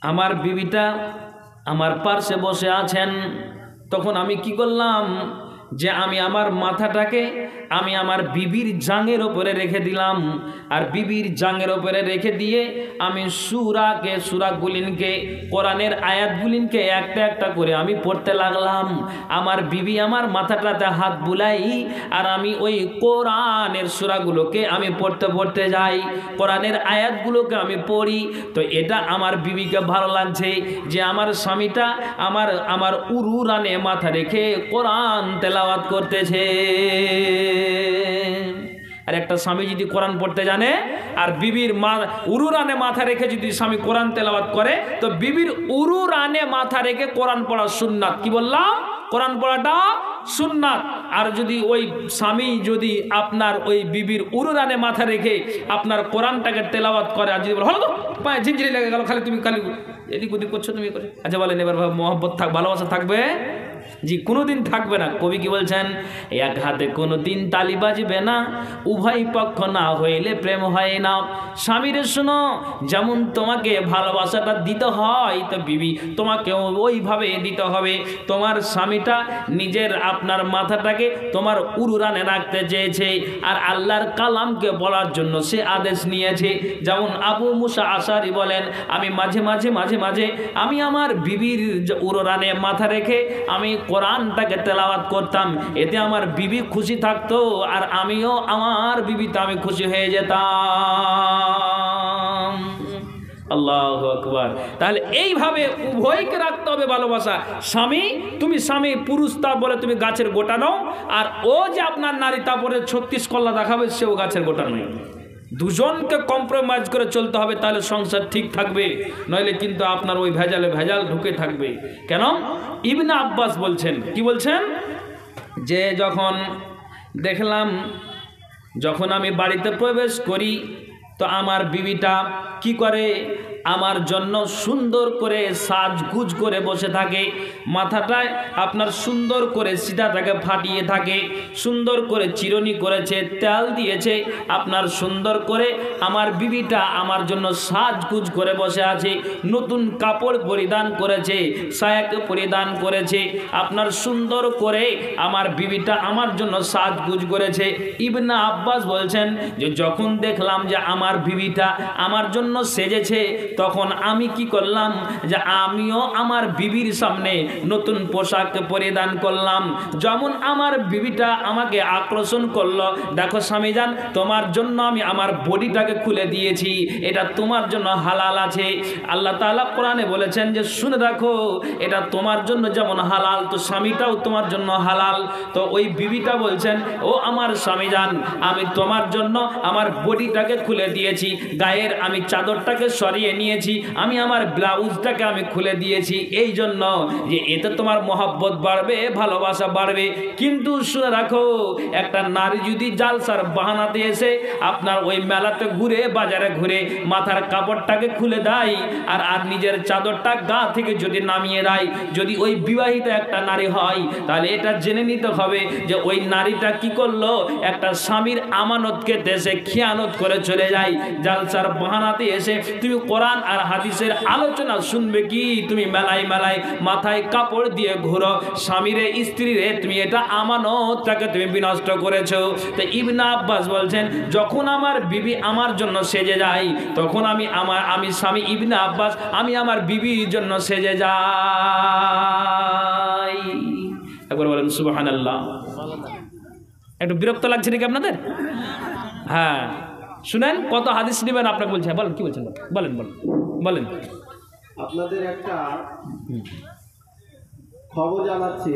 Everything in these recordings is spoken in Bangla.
আমার বিবিটা আমার পাশে বসে আছেন। তখন আমি কি করলাম যে আমি আমার মাথাটাকে আমি আমার বিবির জাঙের ওপরে রেখে দিলাম। আর বিবির জাঙের ওপরে রেখে দিয়ে আমি সূরাগুলিনকে কোরআনের আয়াতগুলিনকে একটা একটা করে আমি পড়তে লাগলাম। আমার বিবি আমার মাথাটাতে হাত বুলাই আর আমি ওই কোরআনের সূরাগুলোকে আমি পড়তে পড়তে যাই, কোরআনের আয়াতগুলোকে আমি পড়ি। তো এটা আমার বিবিকে ভালো লাগছে যে আমার স্বামীটা আমার উরুরানে মাথা রেখে কোরআন তেলাওয়াত করতেছে। আর একটা স্বামী যদি কোরআন পড়তে জানে আর বিবির উরুরানে মাথা রেখে যদি স্বামী কোরআন তেলাওয়াত করে, তো বিবির উরুরানে মাথা রেখে কোরআন পড়া সুন্নাত। কি বললাম? কোরআন পড়াটা সুন্নাত। আর যদি ওই স্বামী যদি আপনার ওই বিবির উরুরানে মাথা রেখে আপনার কোরআনটাকে তেলাওয়াত করে, আর যদি বলো হলো তো পায়ে ঝিনঝিনি লেগে গেল, খালি এদিক ওদিক করছো তুমি করে, আচ্ছা বলেন এবার মহব্বত ভালোবাসা থাকবে? জি কোনোদিন থাকবে না। কবি কি বলছেন? এক হাতে কোনোদিন তালি বাজবে না, উভয় পক্ষ না হইলে প্রেম হয় না। স্বামীরে শোনো, যেমন তোমাকে ভালোবাসাটা দিতে হয় তো বিবি তোমাকেও ওইভাবে দিতে হবে। তোমার স্বামীটা নিজের আপনার মাথাটাকে তোমার উরুরানে রাখতে চেয়েছে আর আল্লাহর কালামকে বলার জন্য সে আদেশ নিয়েছে। যেমন আবু মুসা আশারি বলেন, আমি মাঝে মাঝে আমি আমার বিবির উরুরানে মাথা রেখে আমি কোরআনটাকে তেলাওয়াত করতাম, এতে আমার বিবি খুশি থাকতো আর আমিও আমার বিবিতে আমি খুশি হয়ে যেতাম। আল্লাহু আকবার। তাহলে এইভাবে উভয়কে রাখতে হবে ভালোবাসা। তুমি স্বামী পুরুষ তা বলে তুমি গাছের গোটা নাও, আর ও যে আপনার নারী তা বলে 36 কল্লা দেখাবে সেও গাছের গোটা নয়। দুজনকে কম্প্রোমাইজ করে চলতে হবে, তাহলে সংসার ঠিক থাকবে, নইলে কিন্তু আপনার ওই ভেজাল ঢুকে থাকবে। কেন? ইবনে আব্বাস বলছেন, কি বলছেন? যে যখন আমি বাড়িতে প্রবেশ করি তো আমার বিবিটা কি করে, আমার জন্য সুন্দর করে সাজগুজ করে বসে থাকে, মাথাটায় আপনার সুন্দর করে সিধাটাকে ফাটিয়ে থাকে, সুন্দর করে চিরুনি করেছে, তেল দিয়েছে, আপনার সুন্দর করে আমার বিবিটা আমার জন্য সাজগুজ করে বসে আছে, নতুন কাপড় পরিধান করেছে, সায়াকে পরিধান করেছে, আপনার সুন্দর করে আমার বিবিটা আমার জন্য সাজগুজ করেছে। ইবনে আব্বাস বলছেন যে যখন দেখলাম যে আমার বিবিটা আমার জন্য সেজেছে, তখন আমি কি করলাম যে আমিও আমার বিবির সামনে নতুন পোশাক পরিধান করলাম। যেমন আমার বিবিটা আমাকে আকর্ষণ করলো, দেখো স্বামীজান তোমার জন্য আমি আমার বডিটাকে খুলে দিয়েছি, এটা তোমার জন্য হালাল আছে। আল্লাহ তাআলা কোরআনে বলেছেন যে শুনে রাখো, এটা তোমার জন্য যেমন হালাল তো স্বামীটাও তোমার জন্য হালাল। তো ওই বিবিটা বলছেন, ও আমার স্বামীজান আমি তোমার জন্য আমার বডিটাকে খুলে দিয়েছি, গায়ের আমি চাদরটাকে সরিয়ে নিয়েছি, আমি আমার ব্লাউজটাকে আমি খুলে দিয়েছি, এই জন্য যে এতে তোমার মহব্বত বাড়বে, ভালোবাসা বাড়বে। কিন্তু শুনে রাখো, একটা নারী যদি জালসার বাহানাতে এসে আপনার ওই মেলাতে ঘুরে বাজারে ঘুরে মাথার কাপড়টাকে খুলে দেয় আর নিজের চাদরটা গা থেকে যদি নামিয়ে দেয়, যদি ওই বিবাহিত একটা নারী হয়, তাহলে এটা জেনে নিতে হবে যে ওই নারীটা কি করলো, একটা স্বামীর আমানতকে দেশে খিয়ানত করে চলে যায়। জালসার বাহানাতে এসে তুমি কোরআন আর হাদিসের আলোচনা শুনবে কি, তুমি মেলায় মাথায় কাপড় দিয়ে ঘুরো, স্বামীরে স্ত্রীরে তুমি এটা আমানতটাকে তুমি বিনষ্ট করেছো। তো ইবনে আব্বাস বলছেন যখন আমার বিবি আমার জন্য সেজে যায়, তখন আমি স্বামী ইবনে আব্বাস আমি আমার বিবির জন্য সেজে যাই। একবার বলেন সুবহানাল্লাহ। একটু বিরক্ত লাগছে নাকি আপনাদের? হ্যাঁ শুনেন, কত হাদিস নেবেন আপনাকে বলছে, বলেন কি বলছেন, বলেন। আপনাদের একটা খবর জানাচ্ছি,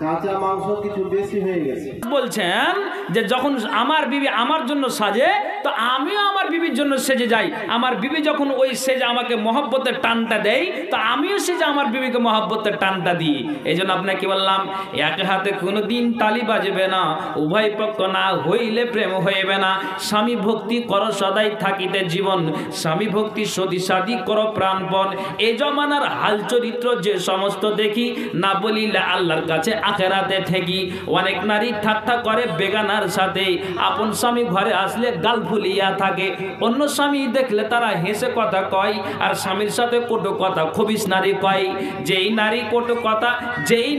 কাঁচা মাংস কিছু বেশি হয়ে গেছে। বলছেন যে যখন আমার বিবি আমার জন্য সাজে তো আমিও আমার বিবির জন্য সেজে যাই। আমার বিবি যখন ওই সেজে আমাকে মহব্বতের টানটা দেয় তো আমিও সেজে আমার বিবিকে মহব্বতের টানটা দিই। এই জন্য আপনাকে বললাম এক হাতে কোনো দিন তালি বাজবে না, উভয় পক্ষ না হইলে প্রেম হইবে না। স্বামী ভক্তি করো সদাই থাকিতে জীবন, স্বামী ভক্তি সতী সাদী করো প্রাণপণ। এ জমানার হাল চরিত্র যে সমস্ত দেখি, না বলিলে আল্লাহর কাছে আছে আখেরাতে ঠেকি। অনেক নারী ঠাট্টা করে বেগানার সাথে, আপন স্বামী ঘরে আসলে গাল ফুলিয়া থাকে, অন্য স্বামী দেখলে তারা হেসে কথা কয়, আর স্বামীর সাথে কটু কথা খবিস নারী কয়। যেই নারী কটু কথা, যেই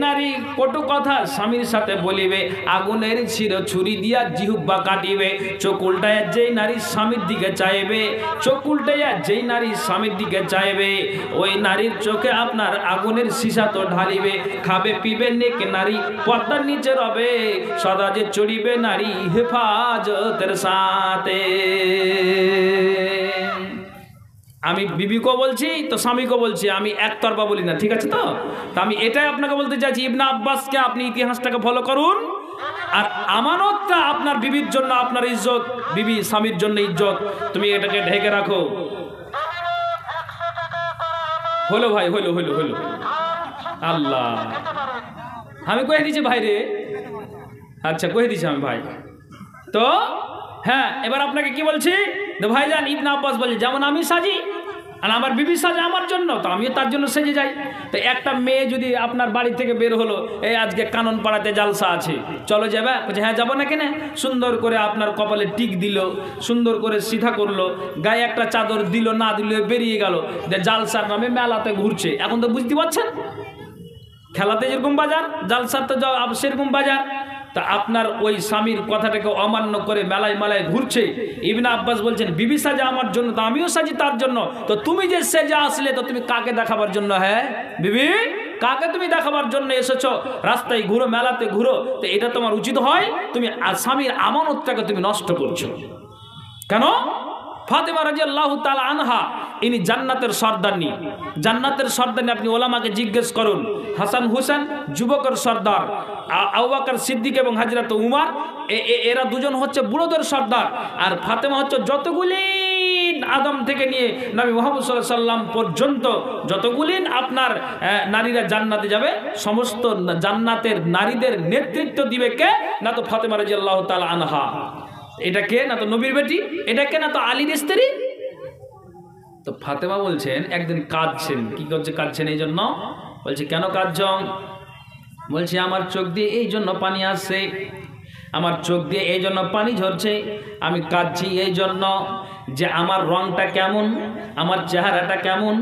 নারী কটু কথা স্বামীর সাথে বলিবে, আগুনের ছুরি দিয়া জিহুব্বা কাটিবে। চোখ উল্টায় যেই নারী স্বামীর দিকে চাইবে, চোখ উল্টাইয়া যেই নারী স্বামীর দিকে চাইবে, ওই নারীর চোখে আপনার আগুনের সীসা তো ঢালিবে। খাবে পিবে নেক নারী পর্দার নিচে রবে, সদা যে চড়িবে নারী হেফাজতের সাথে। আমি বিবিকেও বলছি তো স্বামীকেও বলছি, আমি একতরফা বলি না, ঠিক আছে? তো আমি এটাই আপনাকে বলতে চাইছি, ইবনে আব্বাসকে আপনি ইতিহাসটাকে ফলো করুন, আর আমানতটা আপনার বিবির জন্য আপনার ইজ্জত, বিবি স্বামীর জন্য ইজ্জত, তুমি এটাকে ঢেকে রাখো। হলো ভাই, হলো হলো হলো আল্লাহ, আমি কয়ে দিচ্ছি ভাই রে, আচ্ছা কয়ে দিচ্ছি আমি ভাই। তো হ্যাঁ, এবার আপনাকে কি বলছি, ভাইজান ইবনে আব্বাস বলে যেমন আমি সাজি আর আমার বিবি সাজে আমার জন্য, তো আমিও তার জন্য সেজে যাই। তো একটা মেয়ে যদি আপনার বাড়ি থেকে বের হলো, এই আজকে কানন পাড়াতে জালসা আছে, চলো যাবে? বলছে হ্যাঁ যাবো না কেন। সুন্দর করে আপনার কপালে টিক দিল, সুন্দর করে সিধা করলো, গায়ে একটা চাদর দিল, না দিল বেরিয়ে গেল, জালসার নামে মেলাতে ঘুরছে। এখন তো বুঝতে পারছেন, খেলাতে যেরকম বাজার, জালসার তো সেরকম বাজার। তা আপনার ওই স্বামীর কথাটাকে অমান্য করে মেলায় মেলায় ঘুরছে। ইবনে আব্বাস বলছেন বিবি সাজা আমার জন্য, তো আমিও সাজি তার জন্য। তো তুমি যে সেজে আসলে, তো তুমি কাকে দেখাবার জন্য? হ্যাঁ বিবি, কাকে তুমি দেখাবার জন্য এসেছো? রাস্তায় ঘুরো, মেলাতে ঘুরো, তো এটা তোমার উচিত হয়? তুমি স্বামীর আমানতটাকে তুমি নষ্ট করছো কেন? ফাতেমা রাদিয়াল্লাহু তাআলা আনহা, ইনি জান্নাতের সর্দারনি, জান্নাতের সর্দারনি। আপনি ওলামাকে জিজ্ঞেস করুন, হাসান হুসেন যুবকের সর্দার, আবু বকর সিদ্দিক এবং হযরত উমর, এরা দুজন হচ্ছে বুড়োদের সর্দার, আর ফাতেমা হচ্ছে যতগুলি আদম থেকে নিয়ে নবী মুহাম্মদ সাল্লাল্লাহু আলাইহি সাল্লাম পর্যন্ত যতগুলি আপনার নারীরা জান্নাতে যাবে, সমস্ত জান্নাতের নারীদের নেতৃত্ব দিবে কে? না তো ফাতেমা রাদিয়াল্লাহু তাআলা আনহা। এটা কে? না তো নবীর বেটি। এটা কে? না তো আলীর স্ত্রী। তো ফাতেমা বলছেন একদিন কাঁদছেন। কি করছে? কাঁদছেন এই জন্য। বলছে কেন কাঁদছ? বলছে আমার চোখ দিয়ে এই জন্য পানি আসছে, আমার চোখ দিয়ে এই জন্য পানি ঝরছে, আমি কাঁদছি এই জন্য যে আমার রংটা কেমন, আমার চেহারাটা কেমন,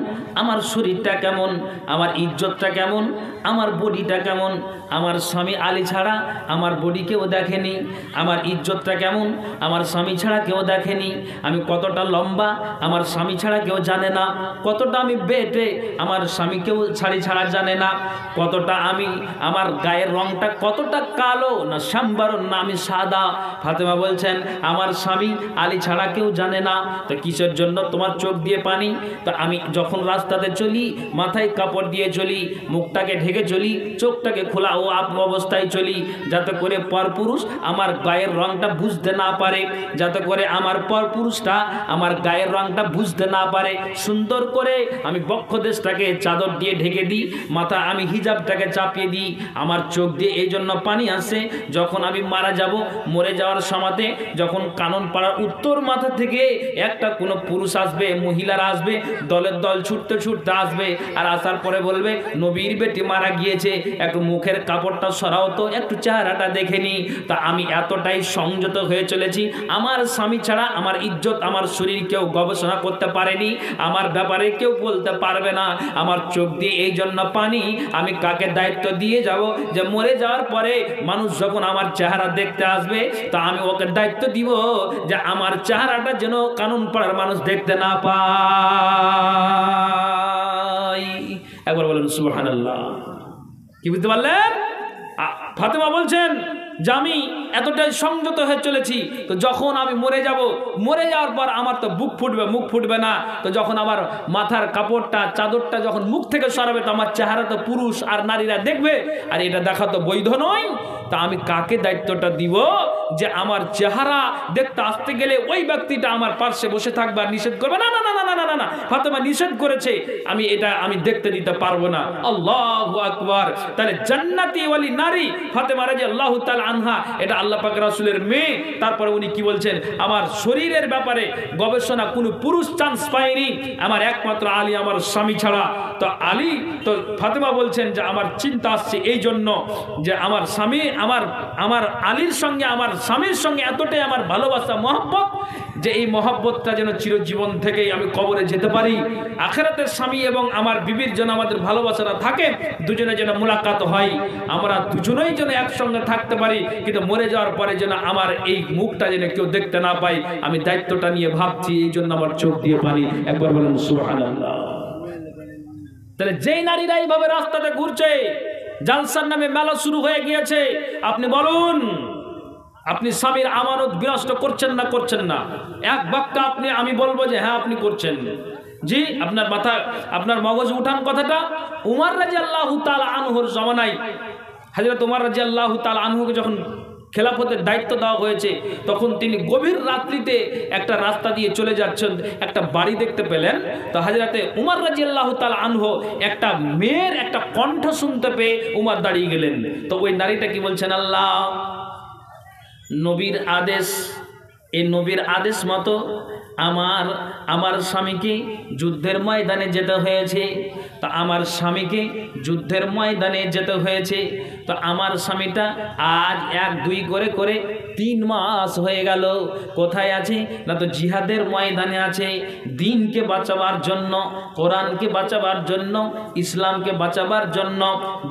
আমার শরীরটা কেমন, আমার ইজ্জতটা কেমন, আমার বডিটা কেমন। আমার স্বামী আলী ছাড়া আমার বডি কেউ দেখেনি, আমার ইজ্জতটা কেমন আমার স্বামী ছাড়া কেউ দেখেনি, আমি কতটা লম্বা আমার স্বামী ছাড়া কেউ জানে না, কতটা আমি বেটে আমার স্বামী কেউ ছাড়া জানে না, কতটা আমি, আমার গায়ের রংটা কতটা কালো না শ্যামবারণ না আমি সাদা। ফাতেমা বলছেন আমার স্বামী আলী ছাড়া কেউ জানে না। তো কিসের জন্য তোমার চোখ দিয়ে পানি? তো আমি যখন রাস্তাতে চলি মাথায় কাপড় দিয়ে চলি, মুখটাকে ঢেকে চলি, চোখটাকে খোলা ও আপ অবস্থায় চলি, যাতে করে পরপুরুষ আমার গায়ের রংটা বুঝতে না পারে, যাতে করে আমার পরপুরুষটা আমার গায়ের রংটা বুঝতে না পারে। সুন্দর করে আমি বক্ষদেশটাকে চাদর দিয়ে ঢেকে দিই, মাথা আমি হিজাবটাকে চাপিয়ে দিই। আমার চোখ দিয়ে এই জন্য পানি আসে, যখন আমি মারা যাব, মরে যাওয়ার সময়তে যখন কানন পাড়ার উত্তর মাথা থেকে একটা কোনো পুরুষ আসবে, মহিলারা আসবে, দলের দল ছুটতে ছুটতে আসবে, আর আসার পরে বলবে নবীর বেটি মারা গিয়েছে, একটু মুখের কাপড়টা সরাও তো, একটু চেহারাটা দেখে নি। তা আমি এতটাই সংযত হয়ে চলেছি, আমার স্বামী ছাড়া আমার ইজ্জত আমার শরীর কেউ গবেষণা করতে পারেনি, আমার ব্যাপারে কেউ বলতে পারবে না। আমার চোখ দিয়ে এই জন্য পানি, আমি কাকে দায়িত্ব দিয়ে যাব যে মরে যাওয়ার পরে মানুষ যখন আমার চেহারা দেখতে আসবে, তা আমি ওকে দায়িত্ব দিব যে আমার চেহারাটা যেন কানন পাড়ার মানুষ দেখতে না পায়। একবার বলেন সুবহানাল্লাহ। কি বুঝতে পারলেন? ফাতেমা বলছেন যে আমি এতটাই সংযত হয়ে চলেছি, তো যখন আমি মরে যাব, মরে যাওয়ার পর আমার তো বুক ফুটবে, মুখ ফুটবে না, তো যখন আমার মাথার কাপড়টা চাদরটা যখন মুখ থেকে সরাবে, তো আমার চেহারা তো পুরুষ আর নারীরা দেখবে, আর এটা দেখা তো বৈধ নয়। তা আমি কাকে দায়িত্বটা দিব যে আমার চেহারা দেখতে আসতে গেলে ওই ব্যক্তিটা আমার পার্শ্বে বসে থাকবে আর নিষেধ করবে? না না না না না না না, ফাতেমা নিষেধ করেছে, আমি দেখতে দিতে পারবো না। আল্লাহু আকবার। তাহলে জান্নাতি ওয়ালি নারী ফাতেমা রাদিয়াল্লাহু তাআলা আনহা, এটা আল্লাহ পাক রাসূলের মেয়ে। তারপরে উনি কি বলছেন, আমার শরীরের ব্যাপারে গবেষণা কোনো পুরুষ চান্স পায়নি, আমার একমাত্র আলী আমার স্বামী ছাড়া। তো আলী, তো ফাতেমা বলছেন যে আমার চিন্তা আসছে এই জন্য যে আমার স্বামী, আমার আলীর সঙ্গে আমার স্বামীর সঙ্গে এতটাই আমার ভালোবাসা মহব্বত, যে এই মহব্বতটা যেন চিরজীবন থেকেই আমি কবরে যেতে পারি। আখিরাতের স্বামী এবং আমার বিবির জন্য আমাদের ভালোবাসাটা থাকে, দুজনে যেন মুলাকাত হয়, আমরা দুজনেই যেন একসঙ্গে থাকতে পারি, কিন্তু মরে যাওয়ার পরে যেন আমার এই মুখটা যেন কেউ দেখতে না পায়। আমি দায়িত্বটা নিয়ে ভাবছি, এই জন্য আমার চোখ দিয়ে পানি। একবার বলেন সুবহানাল্লাহ। তাহলে যেই নারীরা এইভাবে রাস্তাতে ঘুরছে, জালসার নামে মেলা শুরু হয়ে গিয়েছে, আপনি বলুন, আপনি স্বামীর আমানত বিনষ্ট করছেন না করছেন না? এক বাক্যে আমি বলবো যে হ্যাঁ আপনি করছেন। জি, আপনার মাথা, আপনার মগজে উঠান কথাটা। উমর রাদিয়াল্লাহু তাআলা আনহুর জামানায় হযরত উমর রাদিয়াল্লাহু তাআলা আনহুকে যখন খেলাফতের দায়িত্ব দেওয়া হয়েছে, তখন তিনি গভীর রাত্রিতে একটা রাস্তা দিয়ে চলে যাচ্ছেন, একটা বাড়ি দেখতে পেলেন। তো হযরতে উমর রাদিয়াল্লাহু তাআলা আনহু একটা মেয়ের একটা কণ্ঠ শুনতে পেয়ে উমর দাঁড়িয়ে গেলেন। তো ওই নারীটা কি বলছেন, আল্লাহ নবীর আদেশ, এই নবীর আদেশ মতো আমার স্বামীকে যুদ্ধের ময়দানে যেতে হয়েছে। তো আমার স্বামীকে যুদ্ধের ময়দানে যেতে হয়েছে। তো আমার স্বামীটা আজ 1-2 করে 3 মাস হয়ে গেল। কোথায় আছে না, তো জিহাদের ময়দানে আছে, দ্বীনকে বাঁচাবার জন্য, কোরআনকে বাঁচাবার জন্য, ইসলামকে বাঁচাবার জন্য,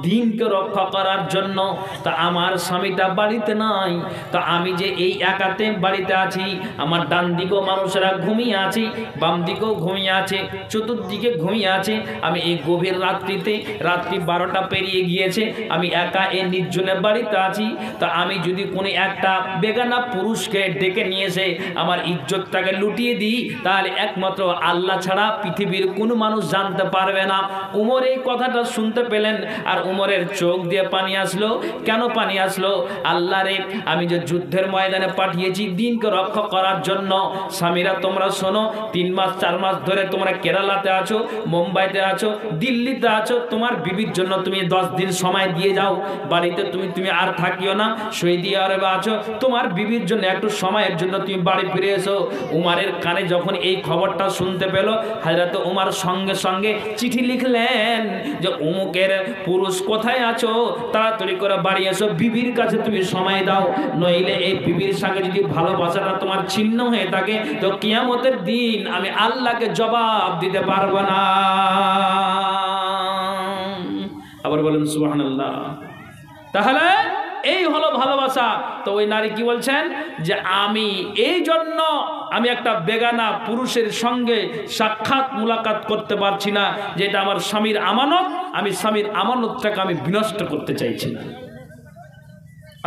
দ্বীনকে রক্ষা করার জন্য। তা আমার স্বামীটা বাড়িতে নাই। তো আমি যে এই একাতে বাড়িতে আছি, আমার ডান দিকেও মানুষেরা ঘুমিয়ে আছে, বাম দিকেও ঘুমিয়ে আছে, চতুর্দিকে ঘুমিয়ে আছে। আমি এই গভীর রাত্রিতে, রাত্রি 12টা পেরিয়ে গিয়েছে, আমি একা এই নির্জনের বাড়িতে আছি। তা আমি যদি কোনো একটা বেগানা পুরুষকে ডেকে নিয়ে এসে আমার ইজ্জতটাকে লুটিয়ে দিই, তাহলে একমাত্র আল্লাহ ছাড়া পৃথিবীর কোনো মানুষ জানতে পারবে না। উমর এই কথাটা শুনতে পেলেন, আর উমরের চোখ দিয়ে পানি আসলো। কেন পানি আসলো? আল্লাহ রে, আমি যে যুদ্ধের ময়দানে পাঠিয়েছি দ্বীনকে রক্ষা করার জন্য। স্বামীরা তোমরা শোনো, 3 মাস 4 মাস ধরে তোমরা কেরালাতে আছো, মুম্বাইতে আছো, দিল্লিতে আছো, তোমার বিবির জন্য তুমি 10 দিন সময় দিয়ে যাও বাড়িতে, তুমি আর থাকিও না। সৌদি আরবে আছো, তোমার বিবির জন্য একটু সময়ের জন্য তুমি বাড়ি ফিরে এসো। উমারের কানে যখন এই খবরটা শুনতে পেল, হযরত উমর সঙ্গে সঙ্গে চিঠি লিখলেন যে অমুকের পুরুষ কোথায় আছো, তাড়াতাড়ি করে বাড়ি এসো, বিবির কাছে তুমি সময় দাও, নইলে এই বিবির সঙ্গে যদি ভালোবাসাটা তোমার ছিন্ন হয়ে থাকে, তো কিয়ামতের দিন আমি আল্লাহকে জবাব দিতে পারবো না। আবার বলেন সুবহানাল্লাহ। তাহলে এই হলো ভালোবাসা। তো ওই নারী কি বলছেন যে আমি এই জন্য আমি একটা বেগানা পুরুষের সঙ্গে সাক্ষাৎ মুলাকাত করতে পারছি না, যেটা আমার স্বামীর আমানত, আমি স্বামীর আমানতটাকে আমি বিনষ্ট করতে চাইছি না।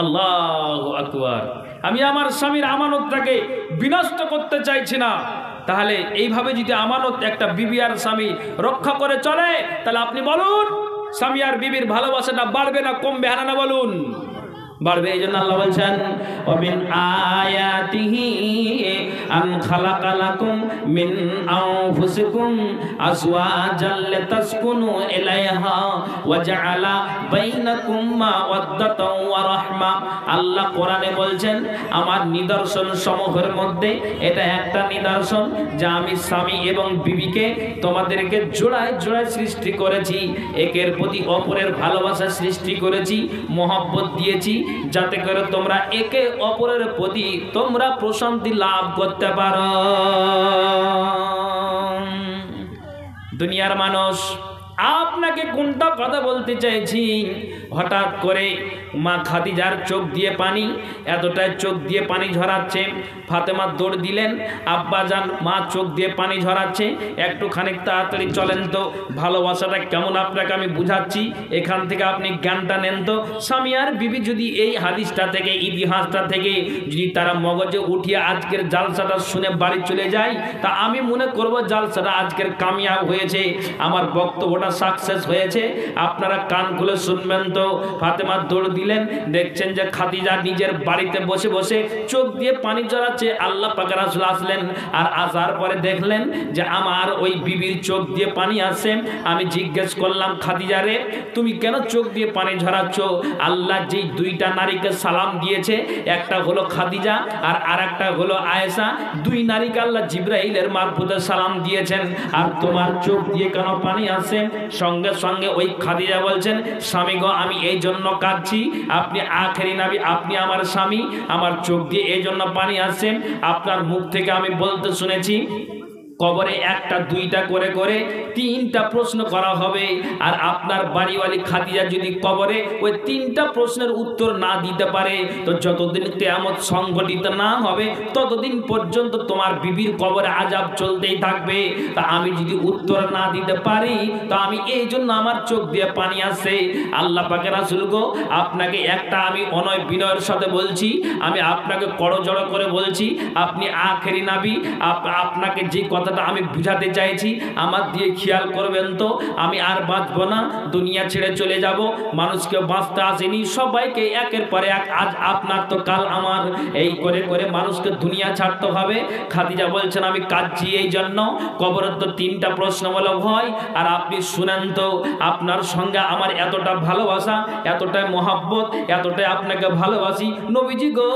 আল্লাহু আকবার। আমি আমার স্বামীর আমানতটাকে বিনষ্ট করতে চাইছি না। তাহলে এইভাবে যদি আমানত একটা বিবি আর স্বামী রক্ষা করে চলে, তাহলে আপনি বলুন স্বামী আর বিবির ভালোবাসাটা বাড়বে না কমবে? হ্যাঁ না বলুন? বাড়বে। এই জন্য আল্লাহ বলছেন, ওমিন আয়াতিহি আন খালাকা লাকুম মিন আনফুসিকুম আজওয়াজাল লিতাসকুনু ইলাইহা ওয়া জাআলা বাইনাকুম মাওয়াদ্দাতাও ওয়া রাহমা। আল্লাহ কোরআনে বলছেন, আমার নিদর্শন সমূহের মধ্যে এটা একটা নিদর্শন যে আমি স্বামী এবং বিবিকে তোমাদেরকে জোড়ায় জোড়ায় সৃষ্টি করেছি, একের প্রতি অপরের ভালোবাসা সৃষ্টি করেছি, মহব্বত দিয়েছি, যাতে করে তোমরা একে অপরের প্রতি তোমরা প্রশান্তি লাভ করতে পারো। দুনিয়ার মানুষ আপনাকে কোনটা কথা বলতে চাইছি, হঠাৎ করে মা খাদিজার চোখ দিয়ে পানি, এতটাই চোখ দিয়ে পানি ঝরাচ্ছে, ফাতেমা দৌড় দিলেন, আব্বা যান মা চোখ দিয়ে পানি ঝরাচ্ছে, একটুখানি তাড়াতাড়ি চলেন তো, ভালোবাসাটা কেমন আপনাকে আমি বুঝাচ্ছি, এখান থেকে আপনি জ্ঞানটা নেন তো। স্বামী আর বিবি যদি এই হাদিসটা থেকে, ইতিহাসটা থেকে যদি তারা মগজে উঠিয়ে আজকের জালসাটা শুনে বাড়ি চলে যায়, তা আমি মনে করব জালসাটা আজকের কামিয়াব হয়েছে, আমার বক্তব্যটা সাকসেস হয়েছে। আপনারা কান খুলে শুনবেন তো, ফাতেমা দৌড় দিলেন, দেখছেন যে খাদিজা নিজের বাড়িতে বসে বসে চোখ দিয়ে পানি ঝরাচ্ছে। আল্লাহ পাক রাসূল আসলেন, আর আসার পরে দেখলেন যে আমার ওই বিবির চোখ দিয়ে পানি আসে। আমি জিজ্ঞেস করলাম, খাদিজা রে, তুমি কেন চোখ দিয়ে পানি ঝরাচ্ছ? আল্লাহ যেই দুইটা নারীকে সালাম দিয়েছে, একটা হলো খাদিজা আর আরেকটা হলো আয়েশা, দুই নারীকে আল্লাহ জিবরাইলের মারফতে সালাম দিয়েছেন, আর তোমার চোখ দিয়ে কেন পানি আসে? সঙ্গে সঙ্গে ওই খাদিজা বলছেন, স্বামী গো, আমি এই জন্য কাঁদছি, আপনি আখেরি নবী, আপনি আমার স্বামী, আমার চোখ দিয়ে এই জন্য পানি আসে। আপনার মুখ থেকে আমি বলতে শুনেছি কবরে একটা দুইটা করে করে তিনটা প্রশ্ন করা হবে, আর আপনার বাড়িওয়ালি খাদিজা যদি কবরে ওই তিনটা প্রশ্নের উত্তর না দিতে পারে, তো যতদিন কিয়ামত সংঘটিত না হবে ততদিন পর্যন্ত তোমার বিবির কবরে আযাব চলতেই থাকবে। তা আমি যদি উত্তর না দিতে পারি, তো আমি এই জন্য আমার চোখ দিয়ে পানি আসে। আল্লাহ পাকের রাসূল গো, আপনাকে একটা আমি অনয় বিনয়ের সাথে বলছি, আমি আপনাকে করজড়ো করে বলছি, আপনি আখেরি নবী, আপনাকে যে কথাটা আমি বুঝাতে চাইছি আমার দিয়ে খেয়াল করবেন তো। আমি আর বাঁচব না, দুনিয়া ছেড়ে চলে যাব, মানুষকে বাঁচতে আসেনি, সবাইকে একের পরে এক, আজ আপনার তো কাল আমার, এই করে করে মানুষকে দুনিয়া ছাড়তে হবে। খাদিজা বলছেন, আমি কাঁদছি এই জন্য, কবরের তো তিনটা প্রশ্ন বলে ভয়, আর আপনি শুনেন তো, আপনার সঙ্গে আমার এতটা ভালোবাসা, এতটাই মহাব্বত, এতটাই আপনাকে ভালোবাসি নবীজি গো,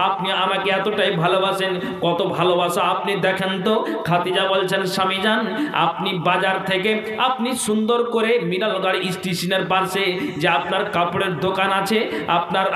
আপনি আমাকে এতটাই ভালোবাসেন, কত ভালোবাসা আপনি দেখেন তো। খাদিজা বলছেন, স্বামী যান, আপনি বাজার থেকে আপনি সুন্দর করে মিনালগড় স্টেশনের পাশে যে আপনার কাপড়ের দোকান আছে,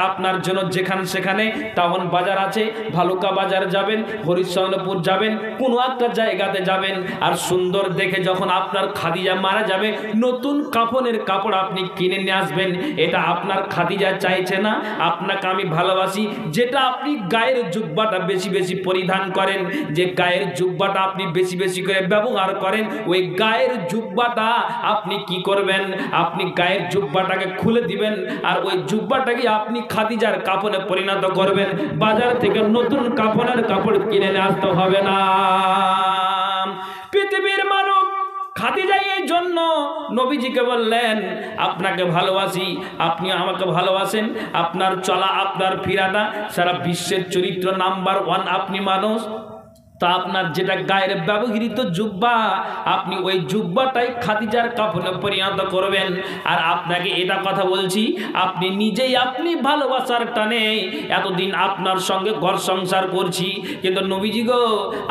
আপনার জন্য যেখানে সেখানে টাউন বাজার আছে, ভালুকা বাজার যাবেন, হরিশ্চন্দ্রপুর যাবেন, কোনো একটা জায়গাতে যাবেন, আর সুন্দর দেখে যখন আপনার খাদিজা মারা যাবে নতুন কাফনের কাপড় আপনি কিনে নিয়ে আসবেন। এটা আপনার খাদিজা চাইছে না, আপনাকে আমি ভালোবাসি, যেটা আপনি গায়ের জুব্বাটা বেশি বেশি পরিধান করেন, যে গায়ের জুব্বাটা আপনি বেশি বেশি করে ব্যবহার করেন, ওই গায়ের জুব্বাটা আপনি কি করবেন? আপনি গায়ের জুব্বাটাকে খুলে দিবেন, আর ওই জুব্বাটাকে আপনি খাদিজার কাফনে পরিণত করবেন। বাজার থেকে নতুন কাফনের কাপড় কিনে নিয়ে আসতে হবে না। পৃথিবীর মানব খাদিজা এই জন্য নবীজিকে বললেন, আপনাকে ভালোবাসি, আপনি আমাকে ভালোবাসেন, আপনার চলা আপনার ফিরাটা সারা বিশ্বের চরিত্র নাম্বার 1 আপনি মানুষ। তা আপনার যেটা গায়ের ব্যবহৃত জুব্বা, আপনি ওই জুব্বাটাই খাদিজার কাফনে পরিণত করবেন। আর আপনাকে এটা কথা বলছি, আপনি নিজেই আপনি ভালোবাসার টানে এতদিন আপনার সঙ্গে ঘর সংসার করছি, কিন্তু নবীজি গো,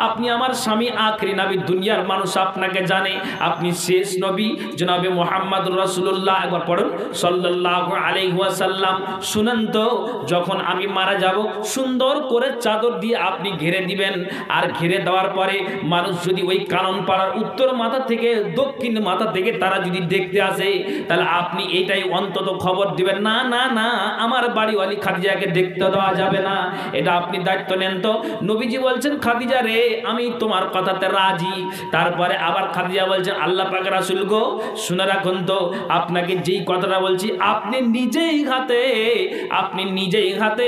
আপনি আমার স্বামী, আখেরি নবী, দুনিয়ার মানুষ আপনাকে জানে, আপনি শেষ নবী জনাবে মুহাম্মদুর রাসূলুল্লাহ, একবার পড়ুন সাল্লাল্লাহু আলাইহি ওয়াসাল্লাম। শুনেন তো, যখন আমি মারা যাব সুন্দর করে চাদর দিয়ে আপনি ঘিরে দিবেন, আর ঘিরে দেওয়ার পরে মানুষ যদি ওই কানন পাড়ার উত্তর মাথা থেকে দক্ষিণ মাথা থেকে তারা যদি দেখতে আসে, তাহলে আপনি এটাই অন্তত খবর দিবেন, না না না, আমার বাড়িওয়ালি খাদিজাকে দেখতে দেওয়া যাবে না। এটা আপনি দায়িত্ব নেন তো। নবীজি বলছেন, খাদিজা রে, আমি তোমার কথাতে রাজি। তারপরে আবার খাদিজা বলছেন, আল্লাহ পাক রাসূল গো, শুনে রাখুন তো, আপনাকে যেই কথাটা বলছি, আপনি নিজেই হাতে